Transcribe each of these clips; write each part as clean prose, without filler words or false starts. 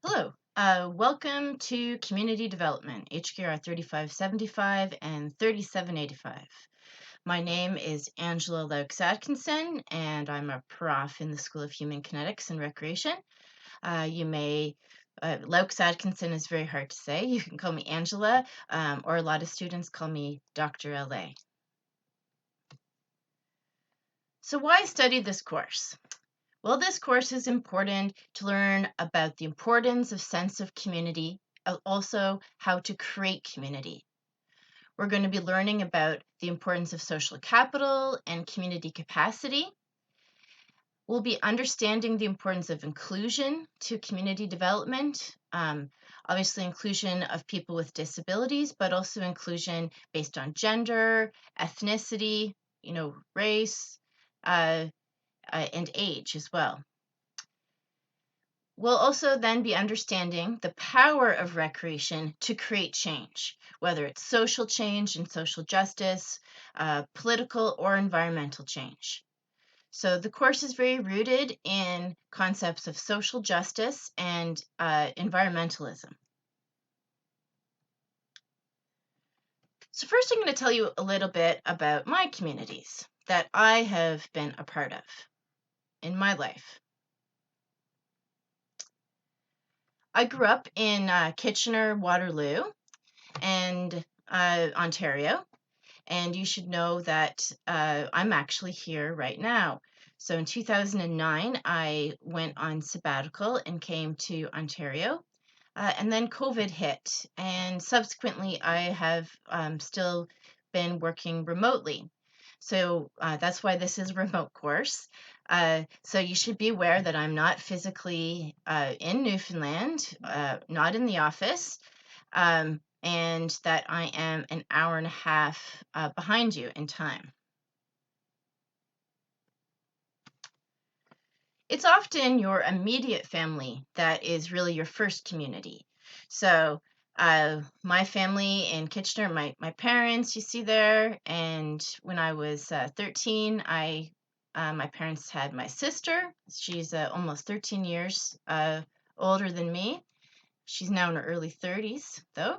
Hello, welcome to Community Development, HKR 3575 and 3785. My name is Angela Laux-Atkinson, and I'm a prof in the School of Human Kinetics and Recreation. Laux-Atkinson is very hard to say. You can call me Angela, or a lot of students call me Dr. LA. So why study this course? Well, this course is important to learn about the importance of sense of community, also how to create community. We're going to be learning about the importance of social capital and community capacity. We'll be understanding the importance of inclusion to community development, obviously inclusion of people with disabilities, but also inclusion based on gender, ethnicity, race, and age as well. We'll also then be understanding the power of recreation to create change, whether it's social change and social justice, political or environmental change. So the course is very rooted in concepts of social justice and environmentalism. So first I'm going to tell you a little bit about my communities that I have been a part of in my life. I grew up in Kitchener-Waterloo and Ontario, and you should know that I'm actually here right now. So in 2009, I went on sabbatical and came to Ontario, and then COVID hit, and subsequently I have still been working remotely. So that's why this is a remote course. So you should be aware that I'm not physically in Newfoundland, not in the office, and that I am an hour and a half behind you in time. It's often your immediate family that is really your first community. So my family in Kitchener, my parents you see there, and when I was 13, my parents had my sister. She's almost 13 years older than me. She's now in her early 30s, though.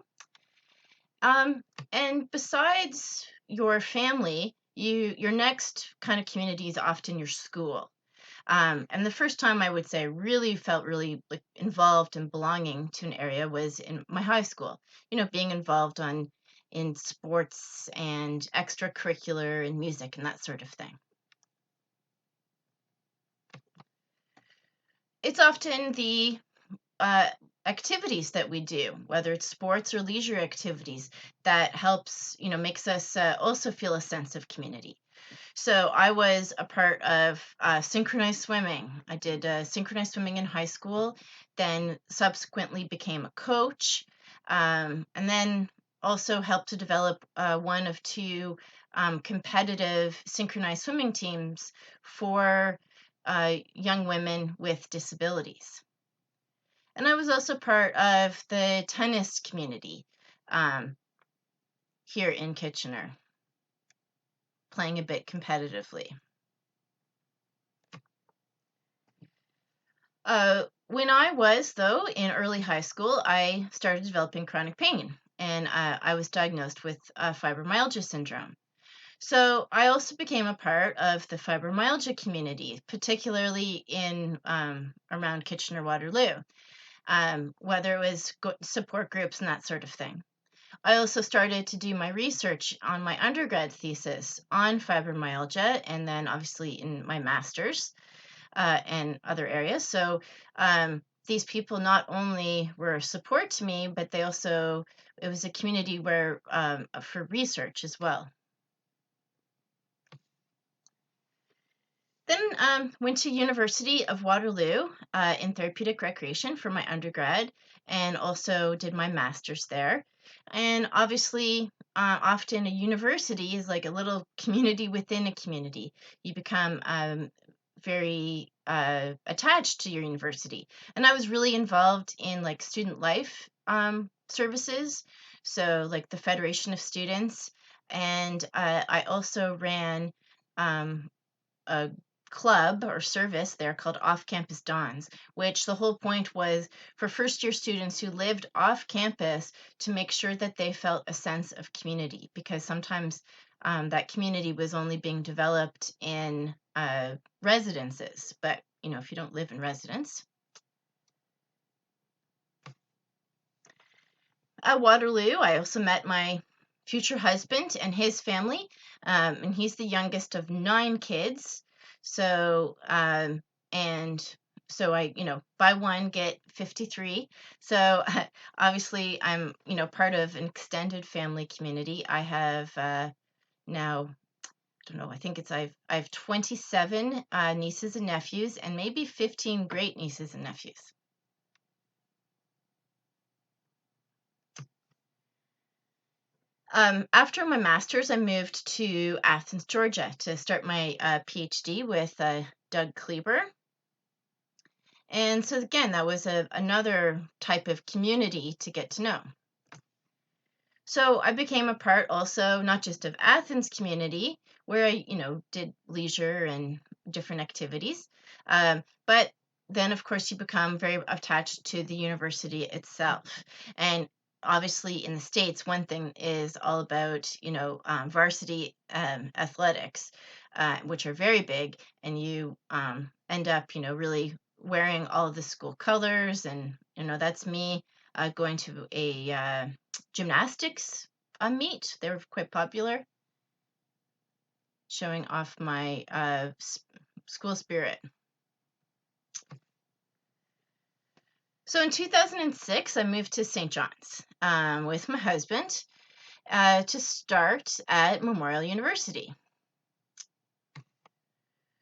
And besides your family, your next kind of community is often your school. And the first time I would say I really felt really like involved and belonging to an area was in my high school. Being involved in sports and extracurricular and music and that sort of thing. It's often the activities that we do, whether it's sports or leisure activities, that helps, makes us also feel a sense of community. So I was a part of synchronized swimming. I did synchronized swimming in high school, then subsequently became a coach, and then also helped to develop one of two competitive synchronized swimming teams for young women with disabilities. And I was also part of the tennis community here in Kitchener, playing a bit competitively. When I was, though, in early high school, I started developing chronic pain, and I was diagnosed with fibromyalgia syndrome. So I also became a part of the fibromyalgia community, particularly in around Kitchener-Waterloo, whether it was support groups and that sort of thing. I also started to do my research on my undergrad thesis on fibromyalgia, and then obviously in my master's and other areas. So these people not only were support to me, but it was a community where for research as well. Then went to University of Waterloo in therapeutic recreation for my undergrad, and also did my master's there. And obviously, often a university is like a little community within a community. You become very attached to your university. And I was really involved in like student life services, so like the Federation of Students, and I also ran a club or service there called Off-Campus Dawns, which the whole point was for first-year students who lived off campus to make sure that they felt a sense of community, because sometimes that community was only being developed in residences. But, if you don't live in residence. At Waterloo, I also met my future husband and his family, and he's the youngest of 9 kids. So, and so I, buy one, get 53. So obviously I'm, part of an extended family community. I have now, I don't know, I think I have 27 nieces and nephews, and maybe 15 great nieces and nephews. After my master's, I moved to Athens, Georgia to start my PhD with Doug Kleber. And so again, that was another type of community to get to know. So I became a part also, not just of Athens community, where I, did leisure and different activities. But then, of course, you become very attached to the university itself. And obviously, in the States, one thing is all about, varsity athletics, which are very big, and you end up, really wearing all of the school colors. And, that's me going to a gymnastics meet. They were quite popular, showing off my school spirit. So in 2006, I moved to St. John's with my husband to start at Memorial University.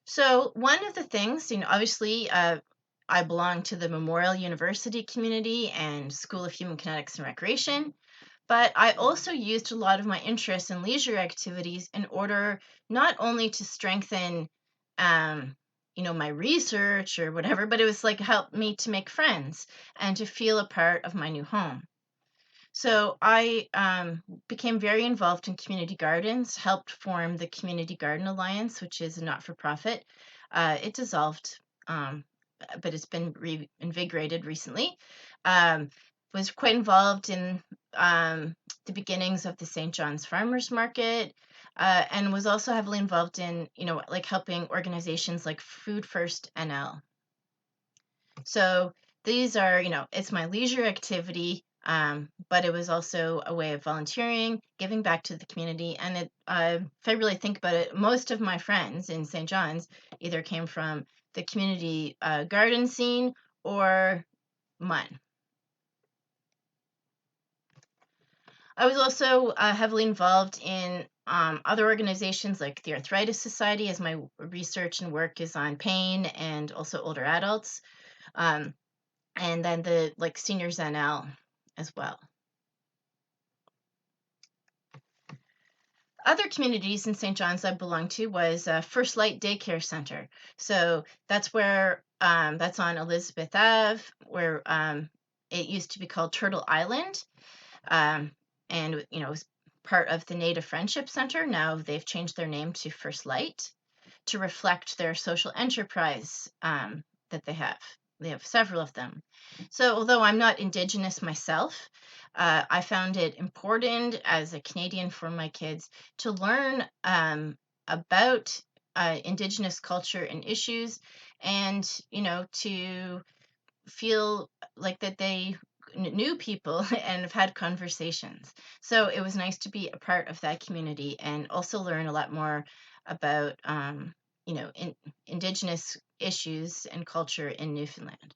So one of the things, obviously, I belong to the Memorial University community and School of Human Kinetics and Recreation. But I also used a lot of my interests in leisure activities in order not only to strengthen, my research or whatever, but it was like helped me to make friends and to feel a part of my new home. So I became very involved in community gardens, helped form the Community Garden Alliance, which is a not-for-profit. It dissolved, but it's been reinvigorated recently. Was quite involved in the beginnings of the St. John's Farmers Market, and was also heavily involved in, like helping organizations like Food First NL. So these are, it's my leisure activity, but it was also a way of volunteering, giving back to the community. And if I really think about it, most of my friends in St. John's either came from the community garden scene or MUN. I was also heavily involved in other organizations like the Arthritis Society, as my research and work is on pain and also older adults. And then the Seniors NL as well. Other communities in St. John's I belonged to was First Light Daycare Center. So that's where that's on Elizabeth Ave, where it used to be called Turtle Island, and it was part of the Native Friendship Center. Now they've changed their name to First Light to reflect their social enterprise that they have. They have several of them. So although I'm not Indigenous myself, I found it important as a Canadian for my kids to learn about Indigenous culture and issues, and to feel like that they knew people and have had conversations. So it was nice to be a part of that community and also learn a lot more about Indigenous issues and culture in Newfoundland.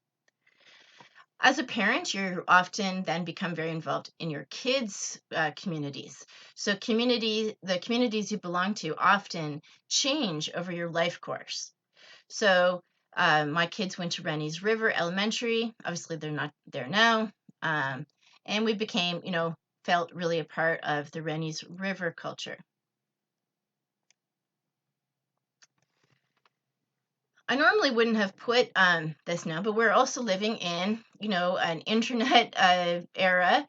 As a parent, you often then become very involved in your kids' communities. So the communities you belong to often change over your life course. So my kids went to Rennie's River Elementary. Obviously, they're not there now. And we became, felt really a part of the Rennie's River culture. I normally wouldn't have put this now, but we're also living in, an internet era,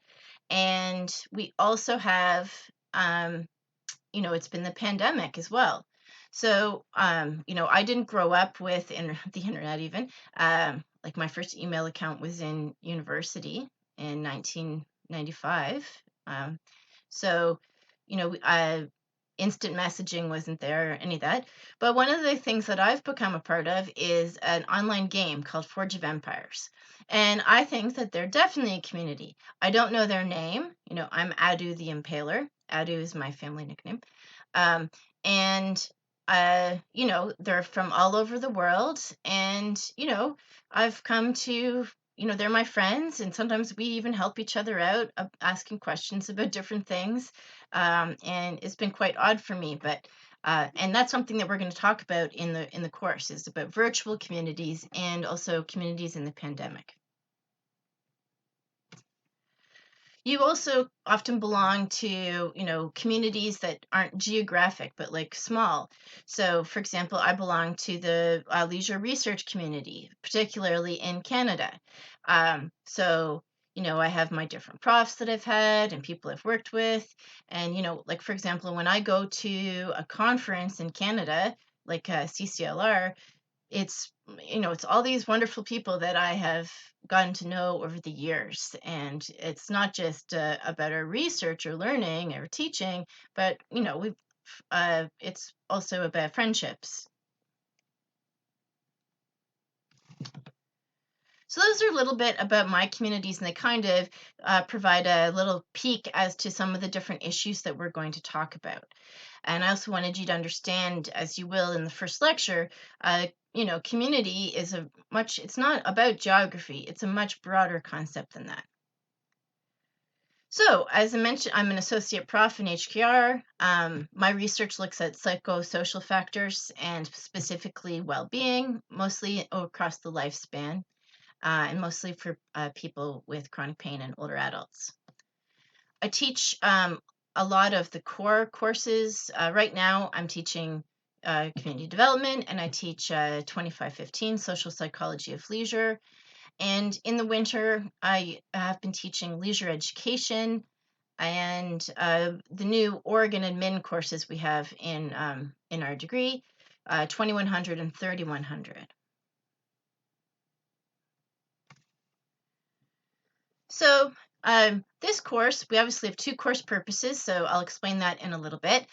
and we also have, it's been the pandemic as well. So, I didn't grow up with the internet even. Like my first email account was in university in 1995. Um, so, instant messaging wasn't there, or any of that. But one of the things that I've become a part of is an online game called Forge of Empires. And I think that they're definitely a community. I don't know their name. I'm Adu the Impaler. Adu is my family nickname. Um, and they're from all over the world, and I've come to, they're my friends, and sometimes we even help each other out, asking questions about different things. And it's been quite odd for me, but and that's something that we're going to talk about in the course, is about virtual communities and also communities in the pandemic. You also often belong to, communities that aren't geographic, but like small. So, for example, I belong to the leisure research community, particularly in Canada. So, I have my different profs that I've had and people I've worked with. And, like, for example, when I go to a conference in Canada, like CCLR, it's all these wonderful people that I have gotten to know over the years, and it's not just about our research or learning or teaching, but we've it's also about friendships. So those are a little bit about my communities, and they kind of provide a little peek as to some of the different issues that we're going to talk about. And I also wanted you to understand, as you will in the first lecture, community is it's not about geography, it's a much broader concept than that. So, as I mentioned, I'm an associate prof in HKR. My research looks at psychosocial factors and specifically well-being, mostly across the lifespan, and mostly for people with chronic pain and older adults. I teach a lot of the core courses. Right now, I'm teaching community development, and I teach 2515 social psychology of leisure. And in the winter, I have been teaching leisure education and the new Oregon admin courses we have in our degree, 2100 and 3100. So this course, we obviously have two course purposes, so I'll explain that in a little bit.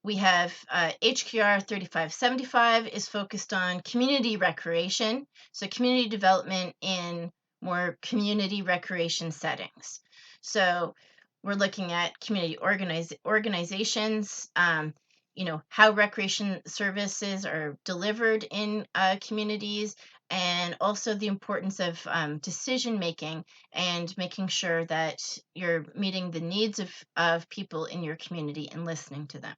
We have HKR 3575 is focused on community recreation, so community development in more community recreation settings. So we're looking at community organizations, how recreation services are delivered in communities, and also the importance of decision making and making sure that you're meeting the needs of people in your community and listening to them.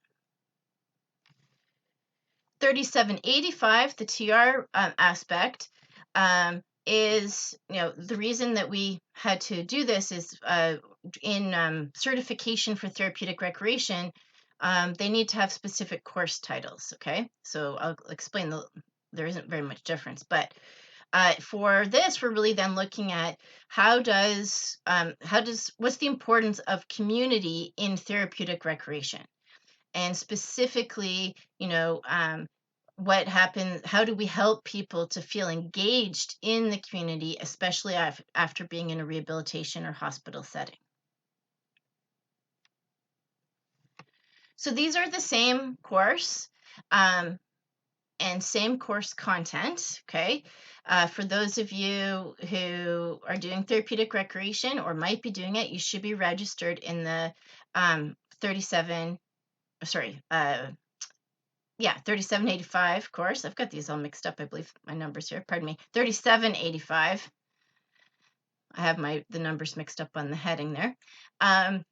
3785, the TR aspect, is, the reason that we had to do this is in certification for therapeutic recreation, they need to have specific course titles, okay? So I'll explain there isn't very much difference, but for this, we're really then looking at what's the importance of community in therapeutic recreation, and specifically, what happens, how do we help people to feel engaged in the community, especially after being in a rehabilitation or hospital setting. So these are the same course. And same course content, okay? For those of you who are doing therapeutic recreation or might be doing it, you should be registered in the 3785 course. I've got these all mixed up, I believe, my numbers here, pardon me, 3785. I have the numbers mixed up on the heading there. Like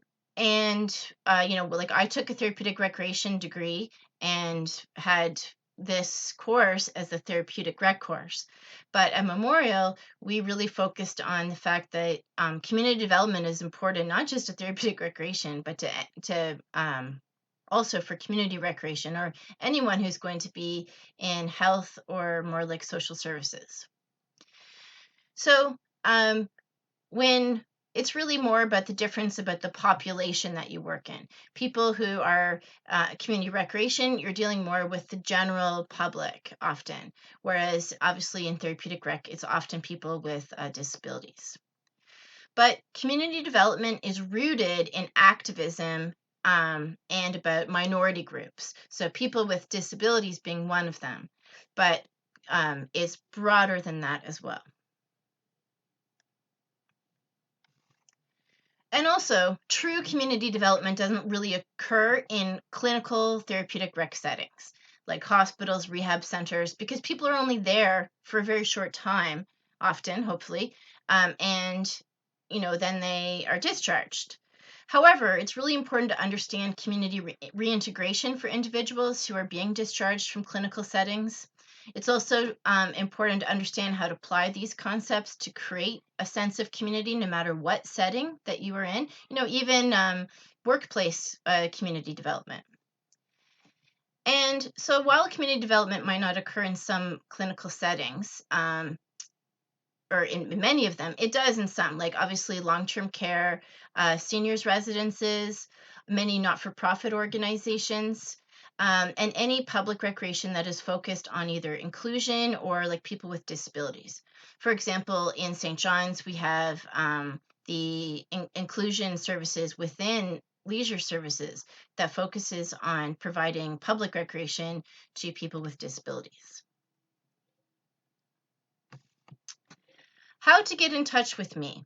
I took a therapeutic recreation degree and had this course as the therapeutic rec course. But at Memorial, we really focused on the fact that community development is important, not just to therapeutic recreation, but to also for community recreation, or anyone who's going to be in health or more like social services. So when it's really more about the difference about the population that you work in. People who are community recreation, you're dealing more with the general public often, whereas obviously in therapeutic rec, it's often people with disabilities. But community development is rooted in activism and about minority groups. So people with disabilities being one of them, but it's broader than that as well. And also, true community development doesn't really occur in clinical therapeutic rec settings, like hospitals, rehab centers, because people are only there for a very short time, often, hopefully, and then they are discharged. However, it's really important to understand community reintegration for individuals who are being discharged from clinical settings. It's also important to understand how to apply these concepts to create a sense of community no matter what setting that you are in, even workplace community development. And so while community development might not occur in some clinical settings, or in many of them, it does in some, like obviously long-term care, seniors residences, many not-for-profit organizations, and any public recreation that is focused on either inclusion or like people with disabilities. For example, in St. John's, we have the inclusion services within leisure services that focuses on providing public recreation to people with disabilities. How to get in touch with me.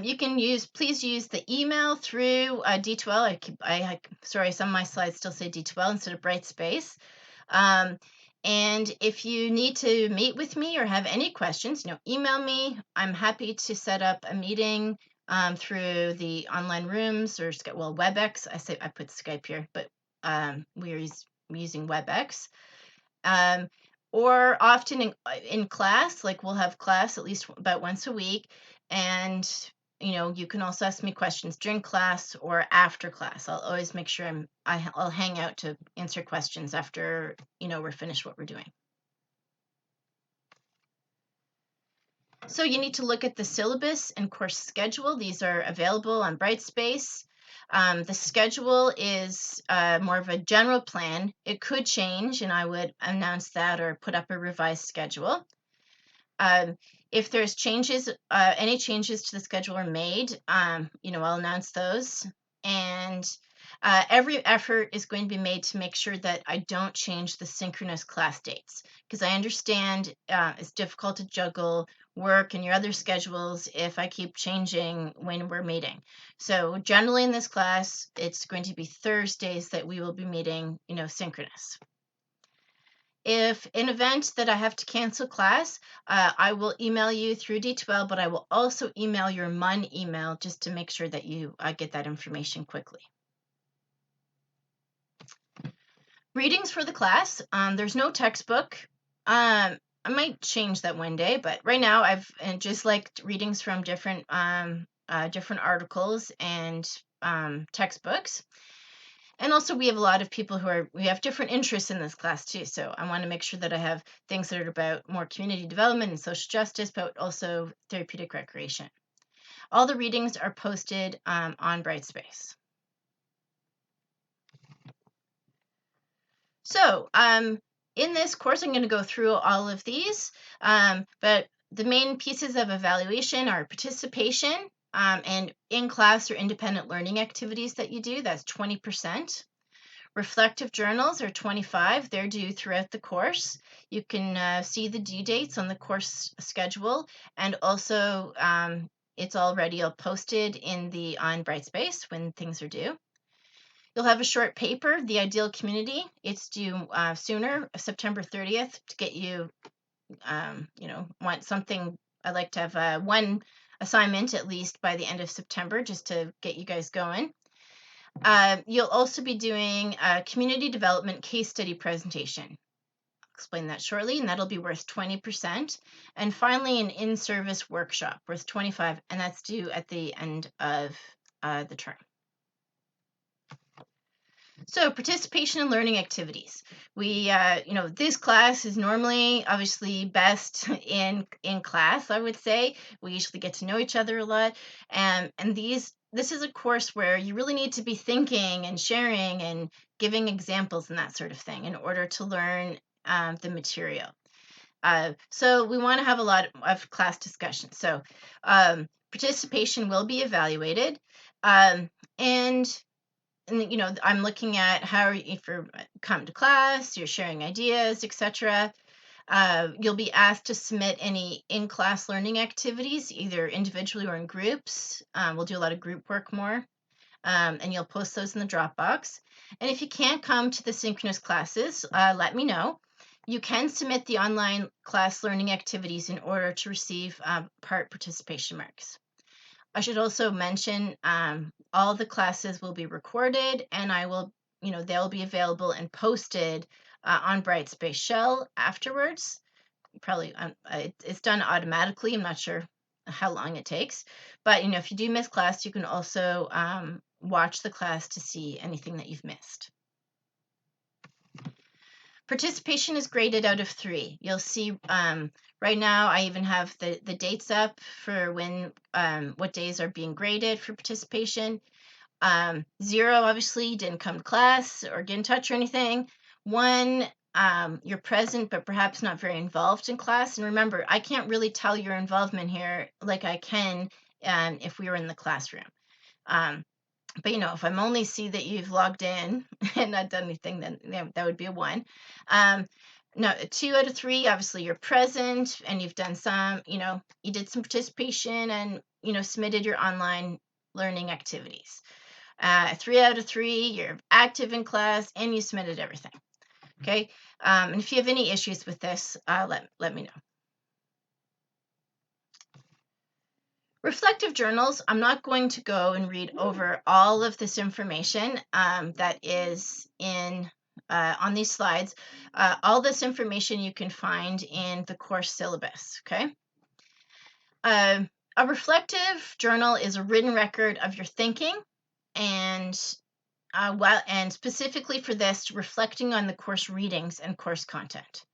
You can please use the email through D12. Sorry, some of my slides still say D12 instead of Brightspace. And if you need to meet with me or have any questions, email me. I'm happy to set up a meeting through the online rooms or WebEx. I put Skype here, but we're using WebEx. Or often in class, like we'll have class at least about once a week, and you can also ask me questions during class or after class. I'll always make sure I'll hang out to answer questions after we're finished what we're doing. So you need to look at the syllabus and course schedule. These are available on Brightspace. The schedule is more of a general plan. It could change, and I would announce that or put up a revised schedule. If there's changes, any changes to the schedule are made, I'll announce those. And every effort is going to be made to make sure that I don't change the synchronous class dates, because I understand it's difficult to juggle work and your other schedules if I keep changing when we're meeting. So generally in this class, it's going to be Thursdays that we will be meeting, synchronous. If in event that I have to cancel class, I will email you through D12, but I will also email your MUN email just to make sure that you get that information quickly. Readings for the class. There's no textbook. I might change that one day, but right now I've just liked readings from different articles and textbooks. And also we have a lot of people we have different interests in this class too. So I want to make sure that I have things that are about more community development and social justice, but also therapeutic recreation. All the readings are posted on Brightspace. So in this course, I'm going to go through all of these, but the main pieces of evaluation are participation and in-class or independent learning activities that you do. That's 20%. Reflective journals are 25. They're due throughout the course. You can see the due dates on the course schedule, and also it's already all posted on Brightspace when things are due. You'll have a short paper, The Ideal Community. It's due sooner, September 30th, to get you, want something. I'd like to have one assignment at least by the end of September just to get you guys going. You'll also be doing a community development case study presentation. I'll explain that shortly, and that'll be worth 20%. And finally, an in-service workshop worth 25%, and that's due at the end of the term. So participation in learning activities. We, this class is normally obviously best in class. I would say we usually get to know each other a lot, and this is a course where you really need to be thinking and sharing and giving examples and that sort of thing in order to learn the material. So we want to have a lot of class discussion. So participation will be evaluated, um, and I'm looking at how if you're come to class, you're sharing ideas, etc. You'll be asked to submit any in-class learning activities, either individually or in groups. We'll do a lot of group work more, and you'll post those in the Dropbox. And if you can't come to the synchronous classes, let me know. You can submit the online class learning activities in order to receive part participation marks. I should also mention all the classes will be recorded, and they'll be available and posted on Brightspace Shell afterwards. Probably it's done automatically. I'm not sure how long it takes, but if you do miss class, you can also watch the class to see anything that you've missed. Participation is graded out of 3. You'll see right now I even have the dates up for when what days are being graded for participation. 0, obviously, you didn't come to class or get in touch or anything. 1, you're present but perhaps not very involved in class. And remember, I can't really tell your involvement here like I can if we were in the classroom. But if I'm only see that you've logged in and not done anything, then that would be a 1. No, 2 out of 3, obviously you're present and you've done some, you did some participation and, submitted your online learning activities. 3 out of 3, you're active in class and you submitted everything. Okay. And if you have any issues with this, let me know. Reflective journals, I'm not going to go and read over all of this information that is on these slides. All this information you can find in the course syllabus, okay? A reflective journal is a written record of your thinking and specifically for this, reflecting on the course readings and course content.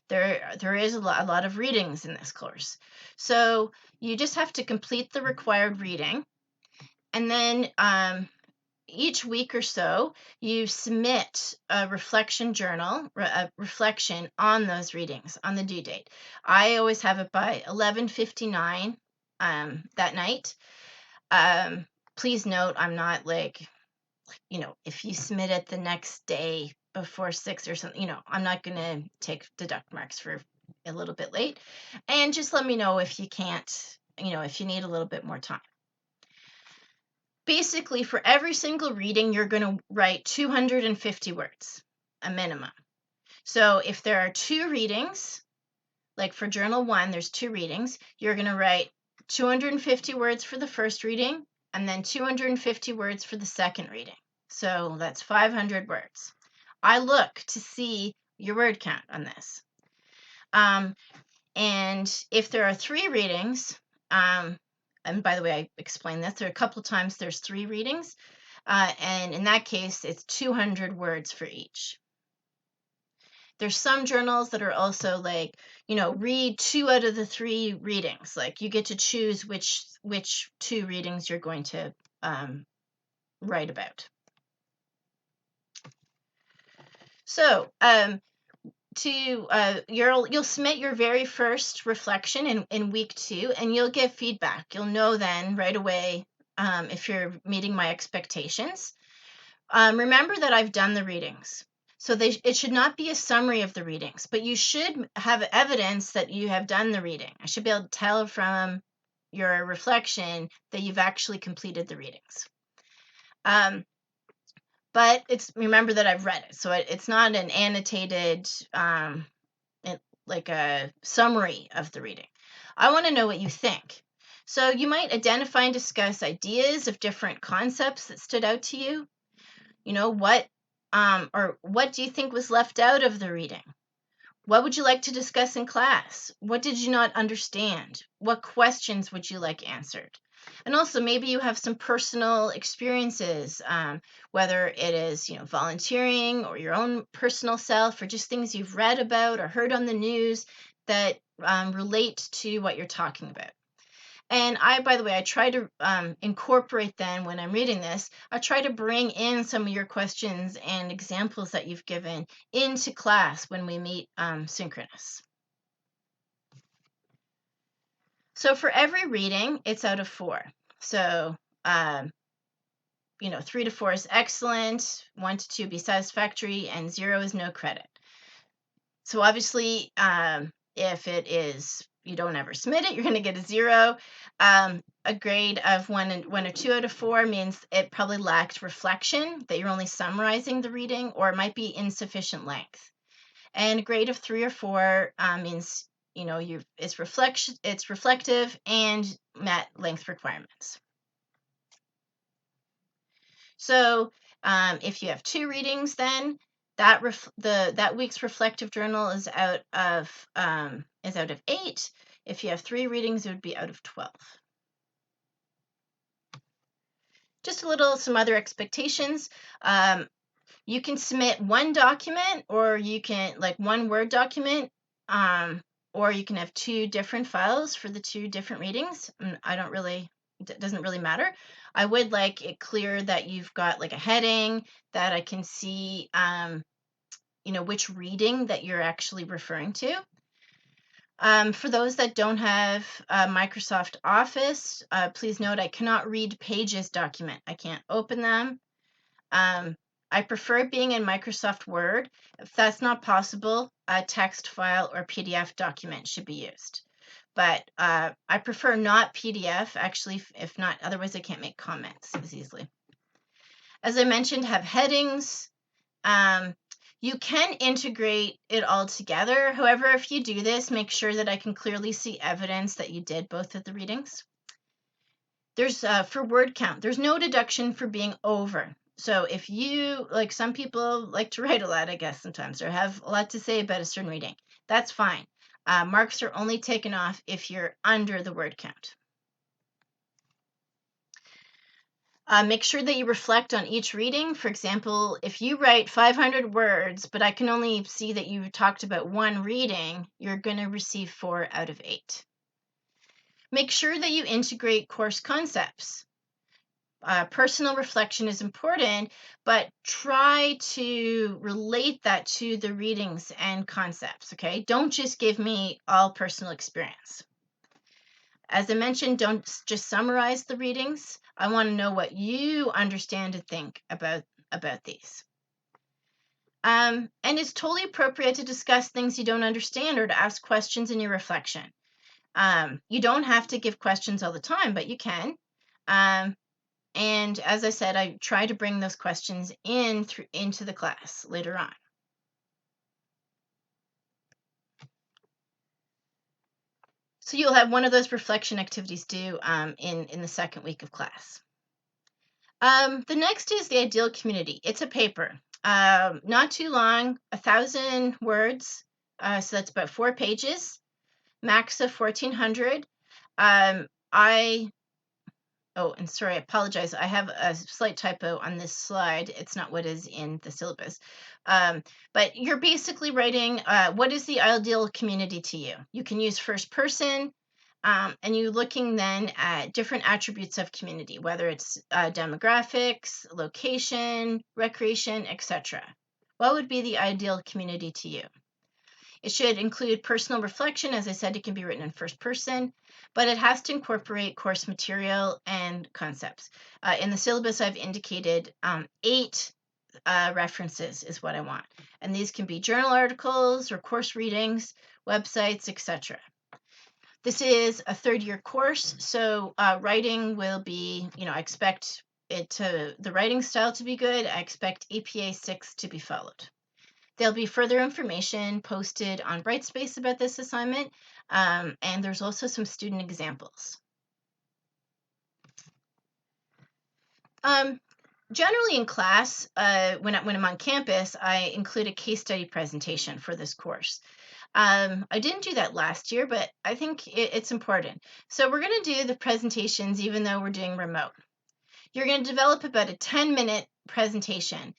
There is a lot of readings in this course. So you just have to complete the required reading. And then each week or so, you submit a reflection journal, a reflection on those readings on the due date. I always have it by 11:59 that night. Please note, I'm not like, if you submit it the next day before 6 or something, I'm not going to deduct marks for a little bit late. And just let me know if you can't, if you need a little bit more time. Basically, for every single reading, you're going to write 250 words, a minimum. So if there are 2 readings, like for Journal 1, there's 2 readings, you're going to write 250 words for the first reading and then 250 words for the second reading. So that's 500 words. I look to see your word count on this. And if there are 3 readings, and by the way, I explained this, there are a couple of times there's 3 readings, and in that case, it's 200 words for each. There's some journals that are also like, read 2 out of the 3 readings. Like you get to choose which 2 readings you're going to write about. So you'll submit your very first reflection in week 2, and you'll get feedback. You'll know then right away if you're meeting my expectations. Remember that I've done the readings. So it should not be a summary of the readings, but you should have evidence that you have done the reading. I should be able to tell from your reflection that you've actually completed the readings. But remember that I've read it, so it's not an annotated, like a summary of the reading. I want to know what you think. So you might identify and discuss ideas of different concepts that stood out to you. What do you think was left out of the reading? What would you like to discuss in class? What did you not understand? What questions would you like answered? And also maybe you have some personal experiences, whether it is, volunteering or your own personal self or just things you've read about or heard on the news that relate to what you're talking about. And by the way, I try to incorporate then when I'm reading this, I try to bring in some of your questions and examples that you've given into class when we meet synchronous. So for every reading, it's out of 4. So, 3 to 4 is excellent, 1 to 2 be satisfactory, and 0 is no credit. So obviously, if it is you don't ever submit it, you're going to get a 0. A grade of 1 or 2 out of 4 means it probably lacked reflection, that you're only summarizing the reading, or it might be insufficient length. And a grade of 3 or 4 means it's reflective and met length requirements. So if you have 2 readings, then that week's reflective journal is out of 8. If you have 3 readings, it would be out of 12. Just some other expectations. You can submit one document, or you can one Word document, or you can have 2 different files for the 2 different readings. It doesn't really matter. I would like it clear that you've got a heading that I can see, which reading that you're actually referring to. For those that don't have Microsoft Office, please note I cannot read Pages document. I can't open them. I prefer being in Microsoft Word. If that's not possible, a text file or PDF document should be used. But I prefer not PDF, actually, if not, otherwise I can't make comments as easily. As I mentioned, have headings. You can integrate it all together. However, if you do this, make sure that I can clearly see evidence that you did both of the readings. There's for word count, there's no deduction for being over. So if you, some people like to write a lot, I guess sometimes, or have a lot to say about a certain reading, that's fine. Marks are only taken off if you're under the word count. Make sure that you reflect on each reading. For example, if you write 500 words, but I can only see that you talked about 1 reading, you're going to receive 4 out of 8. Make sure that you integrate course concepts. Personal reflection is important, but try to relate that to the readings and concepts, okay? Don't just give me all personal experience. As I mentioned, don't just summarize the readings. I want to know what you understand and think about these. And it's totally appropriate to discuss things you don't understand or to ask questions in your reflection. You don't have to give questions all the time, but you can. And as I said, I try to bring those questions into the class later on. So you'll have one of those reflection activities due in the second week of class. The next is the ideal community. It's a paper, not too long, 1,000 words. So that's about 4 pages, max of 1,400. Oh, and sorry, I apologize. I have a slight typo on this slide. It's not what is in the syllabus. But you're basically writing, what is the ideal community to you? You can use first person, and you're looking then at different attributes of community, whether it's demographics, location, recreation, etc. What would be the ideal community to you? It should include personal reflection. As I said, it can be written in first person, but it has to incorporate course material and concepts. In the syllabus, I've indicated 8 references is what I want. And these can be journal articles or course readings, websites, etc. This is a 3rd-year course, so writing will be, I expect the writing style to be good. I expect APA 6 to be followed. There'll be further information posted on Brightspace about this assignment, and there's also some student examples. Generally in class, when I'm on campus, I include a case study presentation for this course. I didn't do that last year, but I think it's important. So we're going to do the presentations even though we're doing remote. You're going to develop about a 10-minute presentation.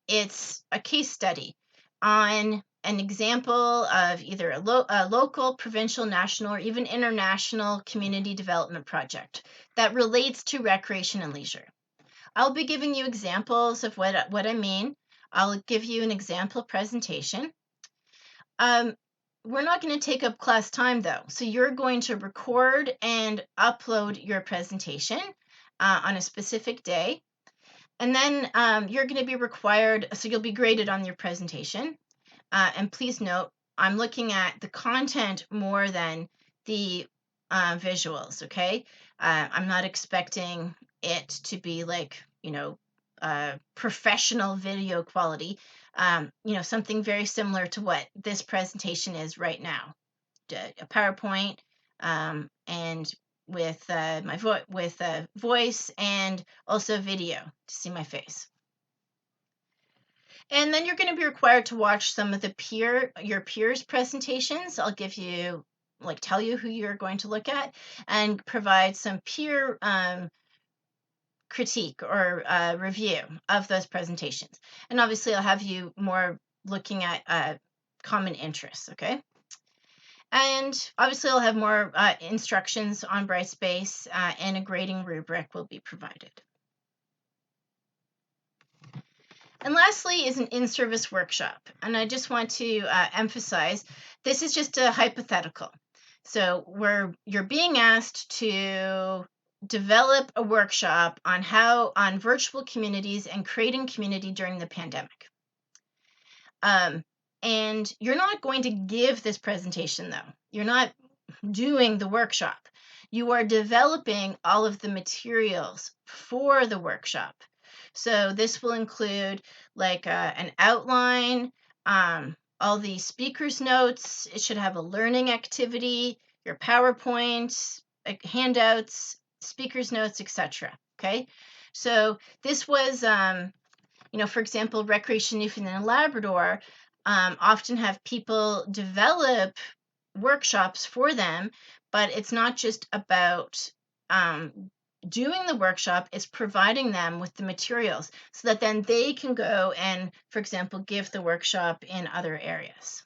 It's a case study on an example of either a local, provincial, national, or even international community development project that relates to recreation and leisure. I'll be giving you examples of what I mean. I'll give you an example presentation. We're not going to take up class time though. So you're going to record and upload your presentation on a specific day. And then you're going to be required, so you'll be graded on your presentation. And please note, I'm looking at the content more than the visuals, okay? I'm not expecting it to be like, professional video quality, something very similar to what this presentation is right now. A PowerPoint and with my voice and also video to see my face. And then you're going to be required to watch some of your peers' presentations. I'll give you, tell you who you're going to look at and provide some peer critique or review of those presentations. And obviously I'll have you more looking at common interests, okay? And obviously I'll have more instructions on Brightspace and a grading rubric will be provided. And lastly is an in-service workshop. And I just want to emphasize, this is just a hypothetical. So you're being asked to develop a workshop on virtual communities and creating community during the pandemic. And you're not going to give this presentation though. You're not doing the workshop. You are developing all of the materials for the workshop. So this will include an outline, all the speakers' notes. It should have a learning activity, your PowerPoint, handouts, speakers' notes, etc. Okay, so this was, for example, Recreation Newfoundland and Labrador often have people develop workshops for them, but it's not just about doing the workshop, it's providing them with the materials so that then they can go and, for example, give the workshop in other areas.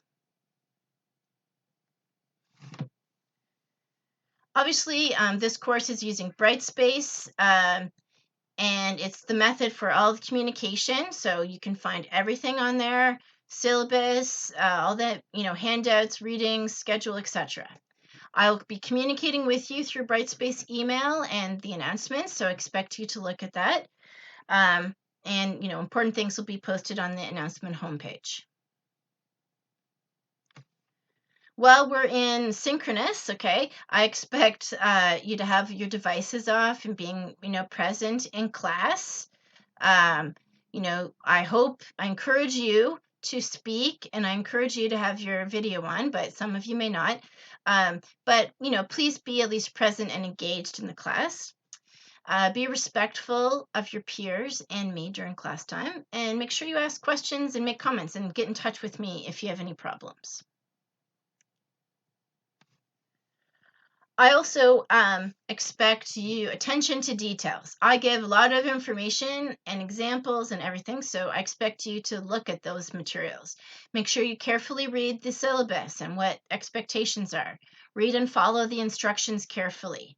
Obviously, this course is using Brightspace, and it's the method for all the communication, so you can find everything on there, syllabus, all that, handouts, readings, schedule, etc. I'll be communicating with you through Brightspace email and the announcements, so expect you to look at that. And, important things will be posted on the announcement homepage. While we're in synchronous, okay, I expect you to have your devices off and being, present in class. I encourage you to speak and I encourage you to have your video on, but some of you may not. But, please be at least present and engaged in the class. Be respectful of your peers and me during class time, and make sure you ask questions and make comments and get in touch with me if you have any problems. I also expect you attention to details. I give a lot of information and examples and everything, so I expect you to look at those materials. Make sure you carefully read the syllabus and what expectations are. Read and follow the instructions carefully.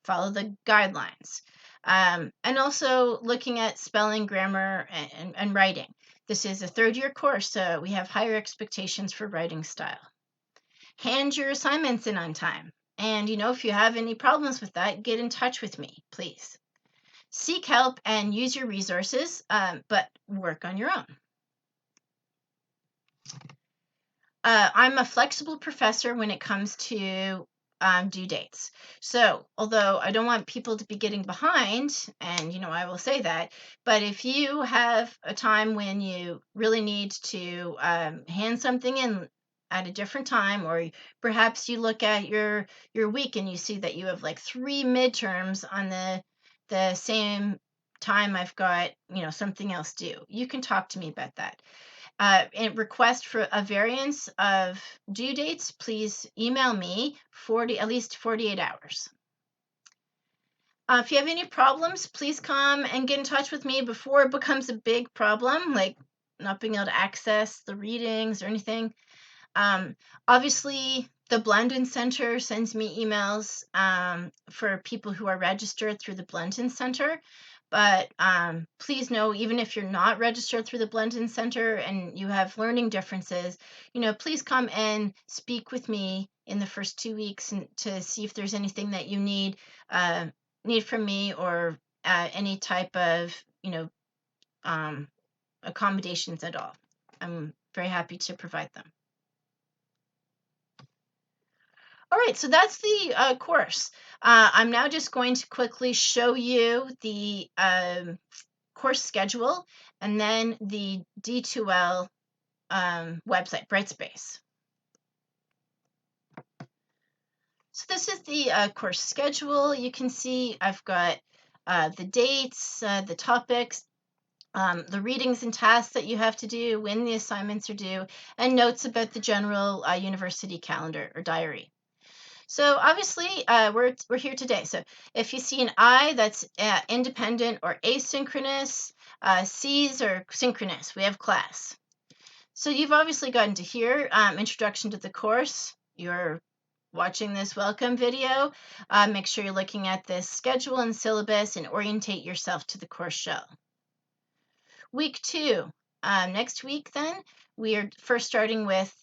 Follow the guidelines. And also looking at spelling, grammar, and writing. This is a third-year course, so we have higher expectations for writing style. Hand your assignments in on time. And, if you have any problems with that, get in touch with me, please. Seek help and use your resources, but work on your own. I'm a flexible professor when it comes to due dates. So, although I don't want people to be getting behind, and, I will say that, but if you have a time when you really need to hand something in at a different time, or perhaps you look at your week and you see that you have 3 midterms on the same time I've got, something else due. You can talk to me about that. request for a variance of due dates, please email me at least 48 hours. If you have any problems, please come and get in touch with me before it becomes a big problem, like not being able to access the readings or anything. Obviously, the Blendon Center sends me emails for people who are registered through the Blendon Center. But please know, even if you're not registered through the Blendon Center and you have learning differences, please come and speak with me in the first 2 weeks and to see if there's anything that you need from me, or any type of accommodations at all. I'm very happy to provide them. All right, so that's the course. I'm now just going to quickly show you the course schedule and then the D2L website, Brightspace. So this is the course schedule. You can see I've got the dates, the topics, the readings and tasks that you have to do, when the assignments are due, and notes about the general university calendar or diary. So obviously, we're here today. So if you see an I, that's independent or asynchronous. C's are synchronous. We have class. So you've obviously gotten to here, introduction to the course. You're watching this welcome video. Make sure you're looking at this schedule and syllabus and orientate yourself to the course shell. Week 2. Next week, then, we are first starting with,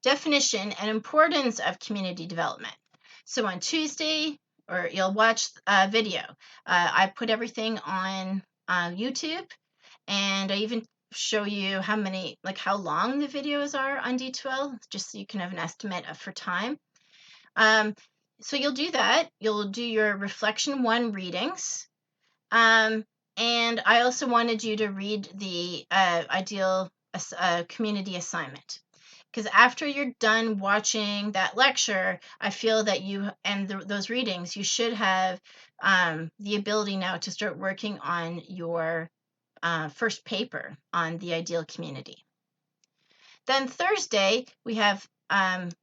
definition and importance of community development. So on Tuesday, or you'll watch a video. I put everything on YouTube, and I even show you how long the videos are on D2L, just so you can have an estimate for time. So you'll do that. You'll do your Reflection 1 readings. And I also wanted you to read the ideal community assignment. Because after you're done watching that lecture, I feel that you and those readings, you should have the ability now to start working on your first paper on the ideal community. Then Thursday, we have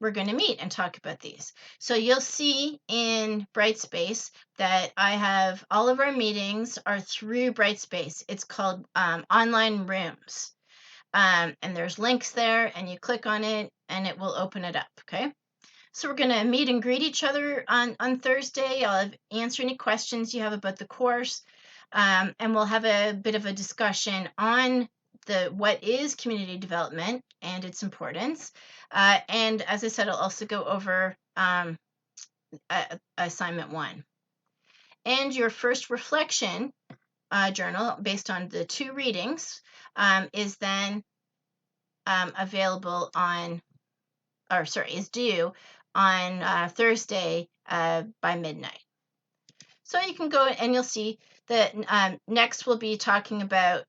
we're going to meet and talk about these. So you'll see in Brightspace that I have all of our meetings are through Brightspace. It's called Online Rooms. And there's links there, and you click on it and it will open it up. Okay, so we're going to meet and greet each other on Thursday. I'll answer any questions you have about the course, and we'll have a bit of a discussion on what is community development and its importance. And as I said, I'll also go over assignment 1. And your first reflection journal based on the 2 readings is then available is due on Thursday by midnight. So you can go and you'll see that next we'll be talking about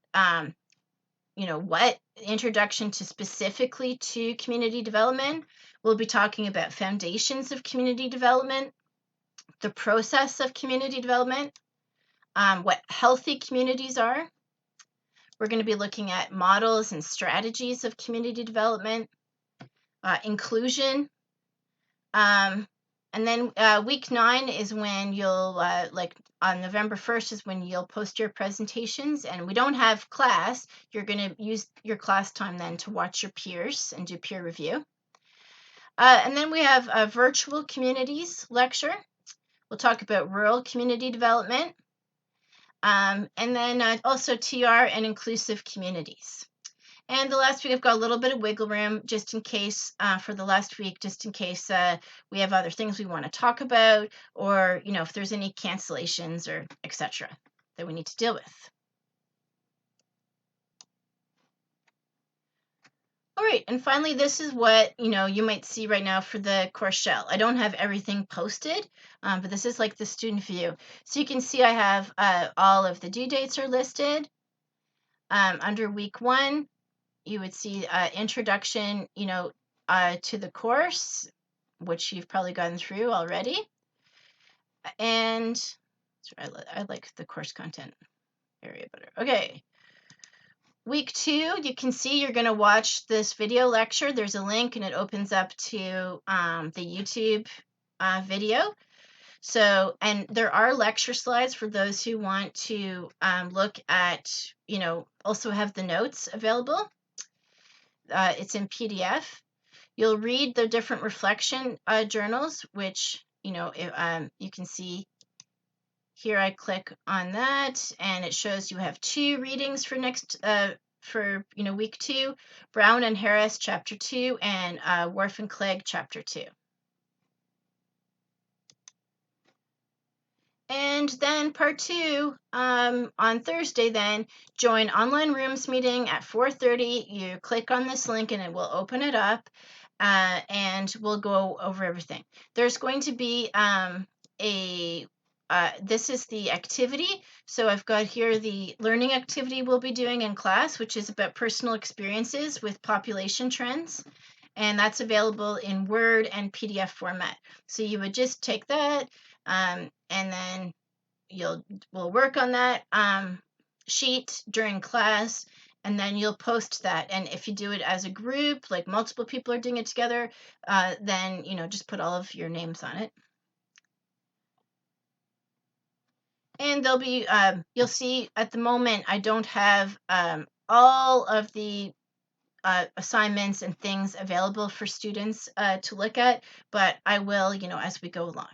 what introduction to specifically to community development. We'll be talking about foundations of community development, the process of community development, what healthy communities are. We're going to be looking at models and strategies of community development, inclusion, and then week 9 is when you'll, on November 1st is when you'll post your presentations, and we don't have class. You're going to use your class time then to watch your peers and do peer review. And then we have a virtual communities lecture. We'll talk about rural community development. And then also TR and inclusive communities. And the last week I've got a little bit of wiggle room just in case for the last week, just in case we have other things we want to talk about, or if there's any cancellations or etc. that we need to deal with. All right, and finally, this is what you might see right now for the course shell. I don't have everything posted, but this is like the student view. So you can see I have all of the due dates are listed. Under week 1, you would see introduction, to the course, which you've probably gone through already. And I like the course content area better. Okay. Week 2, you can see you're going to watch this video lecture. There's a link and it opens up to the YouTube video. So, and there are lecture slides for those who want to look at, also have the notes available. It's in PDF. You'll read the different reflection journals, which, you can see here. I click on that and it shows you have 2 readings for week 2, Brown and Harris chapter 2 and Worf and Clegg chapter 2. And then part 2 on Thursday, then join online rooms meeting at 4:30. You click on this link and it will open it up and we'll go over everything. There's going to be this is the activity. So I've got here the learning activity we'll be doing in class, which is about personal experiences with population trends. And that's available in Word and PDF format. So you would just take that and then we'll work on that sheet during class, and then you'll post that. And if you do it as a group, like multiple people are doing it together, then just put all of your names on it. And there'll be you'll see at the moment I don't have all of the assignments and things available for students to look at, but I will, as we go along.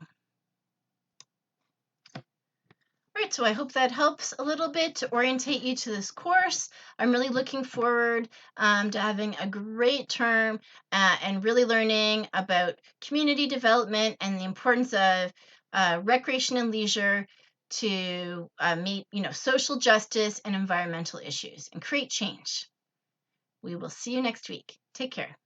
All right, so I hope that helps a little bit to orientate you to this course. I'm really looking forward to having a great term and really learning about community development and the importance of recreation and leisure to meet, social justice and environmental issues and create change. We will see you next week. Take care.